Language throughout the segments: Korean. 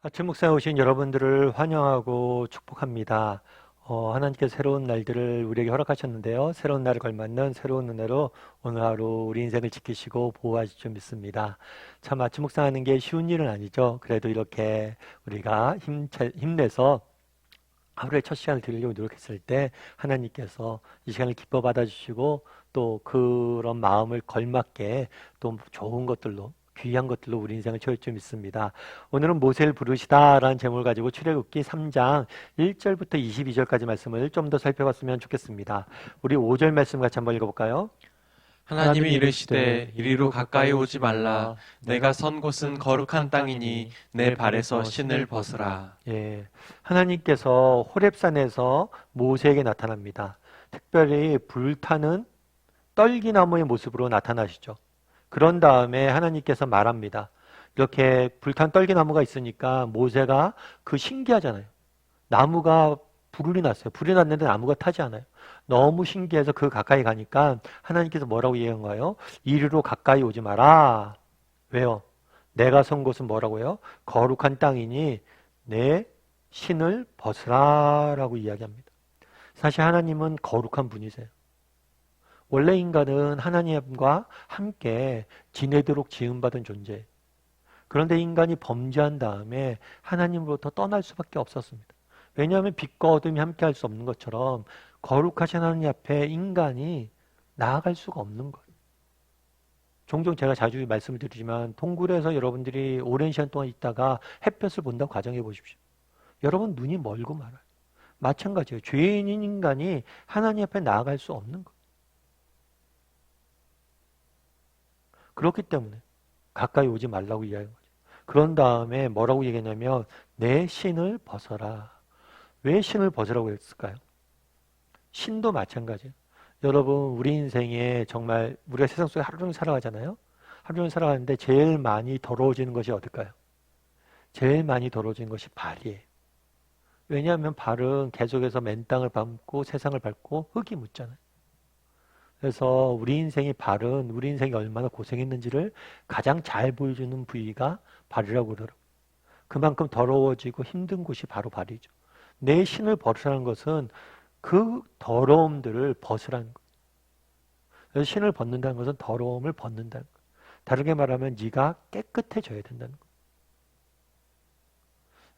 아침 묵상에 오신 여러분들을 환영하고 축복합니다. 하나님께서 새로운 날들을 우리에게 허락하셨는데요. 새로운 날을 걸맞는 새로운 은혜로 오늘 하루 우리 인생을 지키시고 보호하실 줄 믿습니다. 참 아침 묵상하는 게 쉬운 일은 아니죠. 그래도 이렇게 우리가 힘내서 하루의 첫 시간을 드리려고 노력했을 때 하나님께서 이 시간을 기뻐 받아주시고 또 그런 마음을 걸맞게 또 좋은 것들로 귀한 것들로 우리 인생을 채울 줄 믿습니다. 오늘은 모세를 부르시다라는 제목을 가지고 출애굽기 3장 1절부터 22절까지 말씀을 좀 더 살펴봤으면 좋겠습니다. 우리 5절 말씀 같이 한번 읽어볼까요? 하나님이 이르시되 이리로 가까이 오지 말라. 내가 선 곳은 거룩한 땅이니 내 발에서 신을 벗으라. 예, 하나님께서 호렙산에서 모세에게 나타납니다. 특별히 불타는 떨기나무의 모습으로 나타나시죠. 그런 다음에 하나님께서 말합니다. 이렇게 불탄 떨기나무가 있으니까 모세가 그 신기하잖아요. 나무가 불이 났어요. 불이 났는데 나무가 타지 않아요. 너무 신기해서 그 가까이 가니까 하나님께서 뭐라고 얘기한가요? 이리로 가까이 오지 마라. 왜요? 내가 선 곳은 뭐라고요? 거룩한 땅이니 내 신을 벗으라라고 이야기합니다. 사실 하나님은 거룩한 분이세요. 원래 인간은 하나님과 함께 지내도록 지음받은 존재예요. 그런데 인간이 범죄한 다음에 하나님으로부터 떠날 수밖에 없었습니다. 왜냐하면 빛과 어둠이 함께 할 수 없는 것처럼 거룩하신 하나님 앞에 인간이 나아갈 수가 없는 거예요. 종종 제가 자주 말씀을 드리지만 동굴에서 여러분들이 오랜 시간 동안 있다가 햇볕을 본다고 가정해 보십시오. 여러분 눈이 멀고 말아요. 마찬가지예요. 죄인인 인간이 하나님 앞에 나아갈 수 없는 거예요. 그렇기 때문에 가까이 오지 말라고 이야기한 거죠. 그런 다음에 뭐라고 얘기했냐면 내 신을 벗어라. 왜 신을 벗으라고 했을까요? 신도 마찬가지예요. 여러분 우리 인생에 정말 우리가 세상 속에 하루 종일 살아가잖아요. 하루 종일 살아가는데 제일 많이 더러워지는 것이 어딜까요? 제일 많이 더러워지는 것이 발이에요. 왜냐하면 발은 계속해서 맨 땅을 밟고 세상을 밟고 흙이 묻잖아요. 그래서 우리 인생의 발은 우리 인생이 얼마나 고생했는지를 가장 잘 보여주는 부위가 발이라고 그러더라고요. 그만큼 더러워지고 힘든 곳이 바로 발이죠. 내 신을 벗으라는 것은 그 더러움들을 벗으라는 거예요. 그래서 신을 벗는다는 것은 더러움을 벗는다는 거예요. 다르게 말하면 네가 깨끗해져야 된다는 거예요.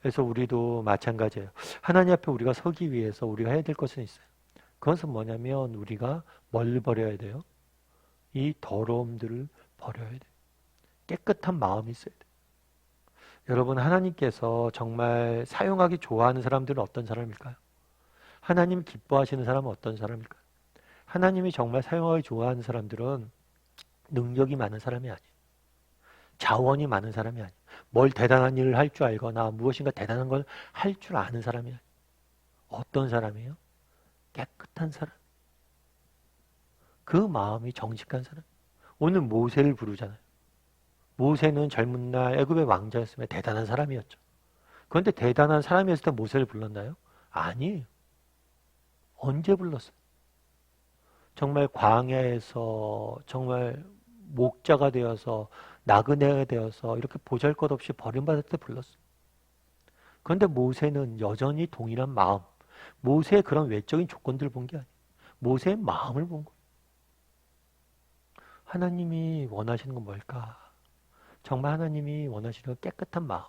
그래서 우리도 마찬가지예요. 하나님 앞에 우리가 서기 위해서 우리가 해야 될 것은 있어요. 그것은 뭐냐면 우리가 뭘 버려야 돼요? 이 더러움들을 버려야 돼요. 깨끗한 마음이 있어야 돼요. 여러분 하나님께서 정말 사용하기 좋아하는 사람들은 어떤 사람일까요? 하나님 기뻐하시는 사람은 어떤 사람일까요? 하나님이 정말 사용하기 좋아하는 사람들은 능력이 많은 사람이 아니에요. 자원이 많은 사람이 아니에요. 뭘 대단한 일을 할 줄 알거나 무엇인가 대단한 걸 할 줄 아는 사람이 아니에요. 어떤 사람이에요? 깨끗한 사람. 그 마음이 정직한 사람. 오늘 모세를 부르잖아요. 모세는 젊은 날 애굽의 왕자였으면 대단한 사람이었죠. 그런데 대단한 사람이었을 때 모세를 불렀나요? 아니에요. 언제 불렀어요? 정말 광야에서 정말 목자가 되어서 나그네가 되어서 이렇게 보잘것없이 버림받을 때 불렀어요. 그런데 모세는 여전히 동일한 마음, 모세의 그런 외적인 조건들을 본 게 아니에요. 모세의 마음을 본 거예요. 하나님이 원하시는 건 뭘까? 정말 하나님이 원하시는 건 깨끗한 마음.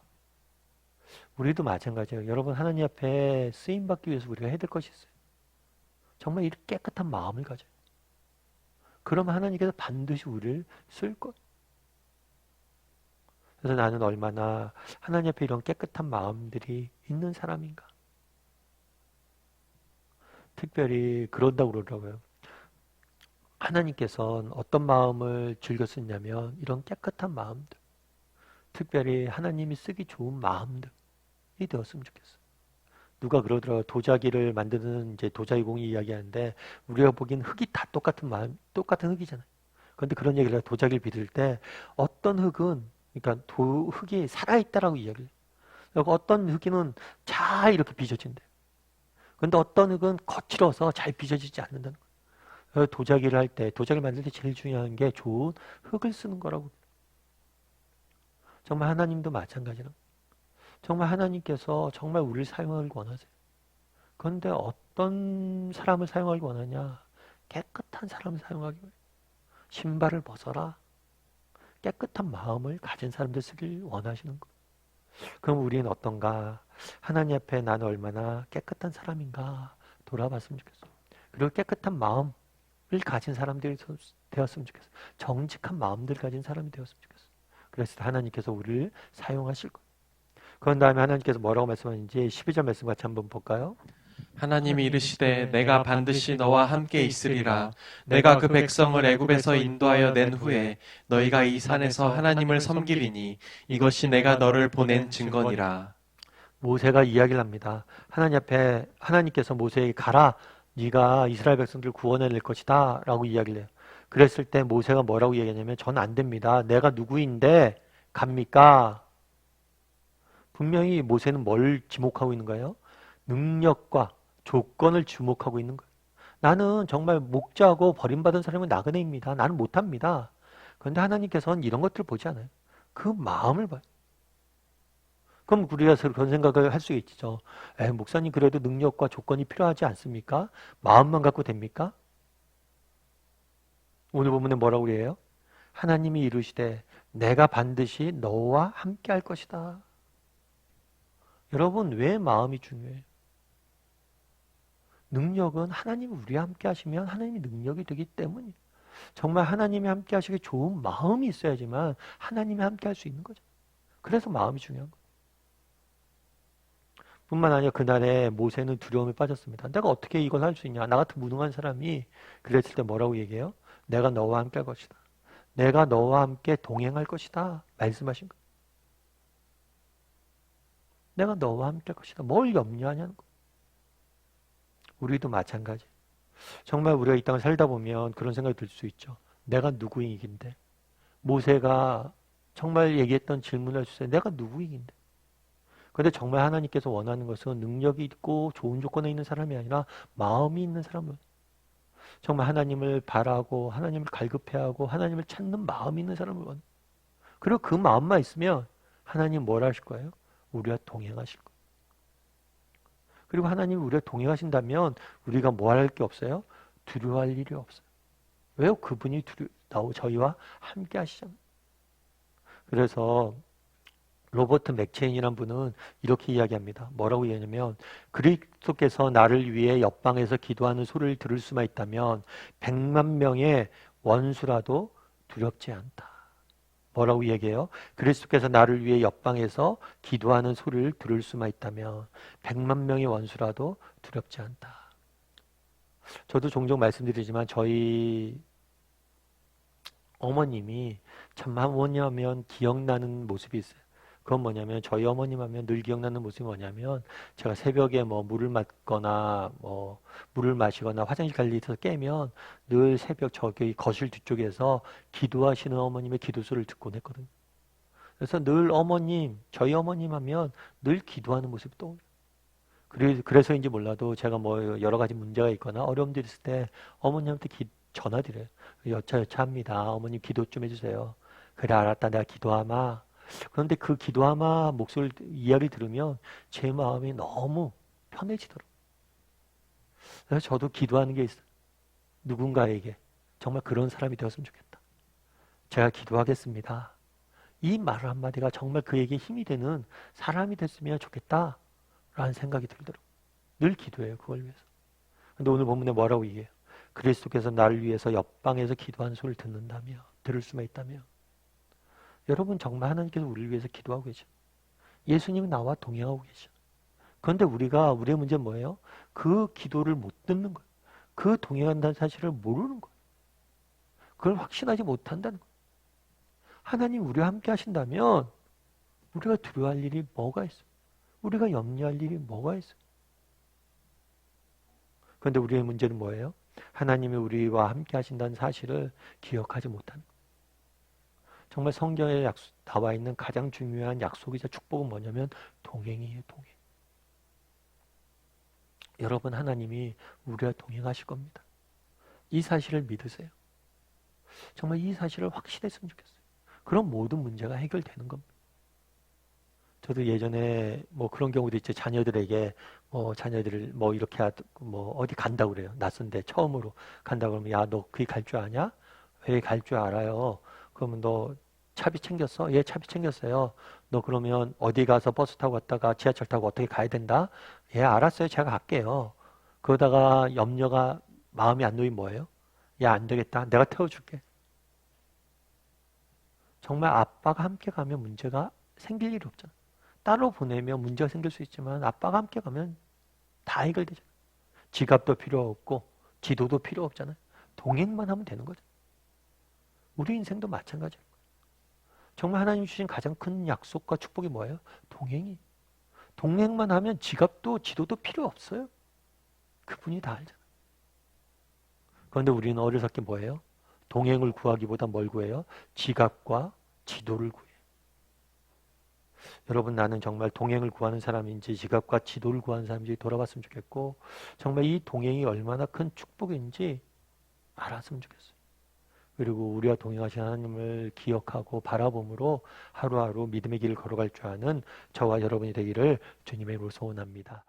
우리도 마찬가지예요. 여러분 하나님 앞에 쓰임받기 위해서 우리가 해야 될 것이 있어요. 정말 이 깨끗한 마음을 가져요. 그러면 하나님께서 반드시 우리를 쓸 것. 그래서 나는 얼마나 하나님 앞에 이런 깨끗한 마음들이 있는 사람인가. 특별히 그런다고 그러더라고요. 하나님께서는 어떤 마음을 즐겨 쓰냐면 이런 깨끗한 마음들. 특별히 하나님이 쓰기 좋은 마음들이 되었으면 좋겠어요. 누가 그러더라고요. 도자기를 만드는 이제 도자기 공이 이야기하는데 우리가 보기엔 흙이 다 똑같은 마음, 똑같은 흙이잖아요. 그런데 그런 얘기를 해요. 도자기를 빚을 때 어떤 흙은 그러니까 흙이 살아있다라고 이야기를 해요. 그리고 어떤 흙은 잘 이렇게 빚어진대요. 그런데 어떤 흙은 거칠어서 잘 빚어지지 않는다는 거예요. 도자기를 할 때, 도자기를 만들 때 제일 중요한 게 좋은 흙을 쓰는 거라고. 정말 하나님도 마찬가지로 정말 하나님께서 정말 우리를 사용하길 원하세요. 그런데 어떤 사람을 사용하길 원하냐? 깨끗한 사람을 사용하기 원해요. 신발을 벗어라. 깨끗한 마음을 가진 사람들 쓰길 원하시는 거예요. 그럼 우리는 어떤가? 하나님 앞에 나는 얼마나 깨끗한 사람인가 돌아봤으면 좋겠어요. 그리고 깨끗한 마음을 가진 사람들이 되었으면 좋겠어요. 정직한 마음들을 가진 사람이 되었으면 좋겠어요. 그래서 하나님께서 우리를 사용하실 거예요. 그런 다음에 하나님께서 뭐라고 말씀하는지 12절 말씀 같이 한번 볼까요? 하나님이 이르시되 내가 반드시 너와 함께 있으리라. 내가 그 백성을 애굽에서 인도하여 낸 후에 너희가 이 산에서 하나님을 섬기리니 이것이 내가 너를 보낸 증거니라. 모세가 이야기를 합니다. 하나님 앞에 하나님께서 모세에게 가라. 네가 이스라엘 백성들을 구원해낼 것이다 라고 이야기를 해요. 그랬을 때 모세가 뭐라고 얘기하냐면 저는 안 됩니다. 내가 누구인데 갑니까? 분명히 모세는 뭘 지목하고 있는 거예요? 능력과 조건을 주목하고 있는 거예요. 나는 정말 목자고 버림받은 사람은 나그네입니다. 나는 못합니다. 그런데 하나님께서는 이런 것들을 보지 않아요. 그 마음을 봐요. 그럼 우리가 그런 생각을 할 수 있죠. 목사님 그래도 능력과 조건이 필요하지 않습니까? 마음만 갖고 됩니까? 오늘 본문에 뭐라고 그래요? 하나님이 이루시되 내가 반드시 너와 함께 할 것이다. 여러분 왜 마음이 중요해요? 능력은 하나님이 우리와 함께 하시면 하나님이 능력이 되기 때문이에요. 정말 하나님이 함께 하시기 좋은 마음이 있어야지만 하나님이 함께 할 수 있는 거죠. 그래서 마음이 중요한 거예요. 뿐만 아니라 그날에 모세는 두려움에 빠졌습니다. 내가 어떻게 이걸 할 수 있냐? 나 같은 무능한 사람이 그랬을 때 뭐라고 얘기해요? 내가 너와 함께 할 것이다. 내가 너와 함께 동행할 것이다. 말씀하신 거예요. 내가 너와 함께 할 것이다. 뭘 염려하냐는 거예요. 우리도 마찬가지. 정말 우리가 이 땅을 살다 보면 그런 생각이 들 수 있죠. 내가 누구이긴데. 모세가 정말 얘기했던 질문을 주세요. 내가 누구이긴데. 그런데 정말 하나님께서 원하는 것은 능력이 있고 좋은 조건에 있는 사람이 아니라 마음이 있는 사람을 정말 하나님을 바라고 하나님을 갈급해하고 하나님을 찾는 마음이 있는 사람을 원해요. 그리고 그 마음만 있으면 하나님 뭘 하실 거예요? 우리와 동행하실 거예요. 그리고 하나님이 우리와 동행하신다면 우리가 뭐 할 게 없어요? 두려워할 일이 없어요. 왜요? 그분이 저희와 함께 하시잖아요. 그래서 로버트 맥체인이라는 분은 이렇게 이야기합니다. 뭐라고 이야기하냐면 그리스도께서 나를 위해 옆방에서 기도하는 소리를 들을 수만 있다면 100만 명의 원수라도 두렵지 않다. 뭐라고 얘기해요? 그리스도께서 나를 위해 옆방에서 기도하는 소리를 들을 수만 있다면 100만 명의 원수라도 두렵지 않다. 저도 종종 말씀드리지만 저희 어머님이 참 어머님 하면 기억나는 모습이 있어요. 그건 뭐냐면 저희 어머님 하면 늘 기억나는 모습이 뭐냐면 제가 새벽에 뭐 물을 맞거나 뭐 물을 마시거나 화장실 갈 일이 있어서 깨면 늘 새벽 저기 거실 뒤쪽에서 기도하시는 어머님의 기도 소리를 듣곤 했거든요. 그래서 늘 어머님, 저희 어머님 하면 늘 기도하는 모습이 떠올려요. 그래서인지 몰라도 제가 뭐 여러 가지 문제가 있거나 어려움들이 있을 때 어머님한테 전화드려요. 여차합니다. 어머님 기도 좀 해주세요. 그래 알았다 내가 기도하마. 그런데 그 기도하마 목소리 이야기를 들으면 제 마음이 너무 편해지더라고요. 그래서 저도 기도하는 게 있어요. 누군가에게 정말 그런 사람이 되었으면 좋겠다. 제가 기도하겠습니다. 이 말 한마디가 정말 그에게 힘이 되는 사람이 됐으면 좋겠다라는 생각이 들더라고요. 늘 기도해요. 그걸 위해서. 근데 오늘 본문에 뭐라고 얘기해요? 그리스도께서 나를 위해서 옆방에서 기도하는 소리를 들을 수만 있다면 여러분 정말 하나님께서 우리를 위해서 기도하고 계셔. 예수님은 나와 동행하고 계셔. 그런데 우리의 문제는 뭐예요? 그 기도를 못 듣는 거예요. 그 동행한다는 사실을 모르는 거예요. 그걸 확신하지 못한다는 거예요. 하나님 우리와 함께 하신다면 우리가 두려워할 일이 뭐가 있어요? 우리가 염려할 일이 뭐가 있어요? 그런데 우리의 문제는 뭐예요? 하나님이 우리와 함께 하신다는 사실을 기억하지 못하는 거예요. 정말 성경에 나와 있는 가장 중요한 약속이자 축복은 뭐냐면 동행이에요. 동행. 여러분 하나님이 우리와 동행하실 겁니다. 이 사실을 믿으세요. 정말 이 사실을 확신했으면 좋겠어요. 그럼 모든 문제가 해결되는 겁니다. 저도 예전에 뭐 그런 경우도 있죠. 자녀들에게 자녀들을 뭐 이렇게 뭐 어디 간다고 그래요. 낯선데 처음으로 간다 그러면 야, 너 거기 갈 줄 아냐? 왜 갈 줄 알아요? 그러면 너 차비 챙겼어? 예, 차비 챙겼어요. 너 그러면 어디 가서 버스 타고 갔다가 지하철 타고 어떻게 가야 된다? 예, 알았어요. 제가 갈게요. 그러다가 염려가 마음이 안 놓이면 뭐예요? 야, 안 되겠다. 내가 태워줄게. 정말 아빠가 함께 가면 문제가 생길 일이 없잖아. 따로 보내면 문제가 생길 수 있지만 아빠가 함께 가면 다 해결되잖아. 지갑도 필요 없고 지도도 필요 없잖아요. 동행만 하면 되는 거죠. 우리 인생도 마찬가지예요. 정말 하나님 주신 가장 큰 약속과 축복이 뭐예요? 동행이. 동행만 하면 지갑도 지도도 필요 없어요. 그분이 다 알잖아요. 그런데 우리는 어리석게 뭐예요? 동행을 구하기보다 뭘 구해요? 지갑과 지도를 구해요. 여러분, 나는 정말 동행을 구하는 사람인지 지갑과 지도를 구하는 사람인지 돌아봤으면 좋겠고, 정말 이 동행이 얼마나 큰 축복인지 알았으면 좋겠어요. 그리고 우리와 동행하신 하나님을 기억하고 바라봄으로 하루하루 믿음의 길을 걸어갈 줄 아는 저와 여러분이 되기를 주님의 이름으로 소원합니다.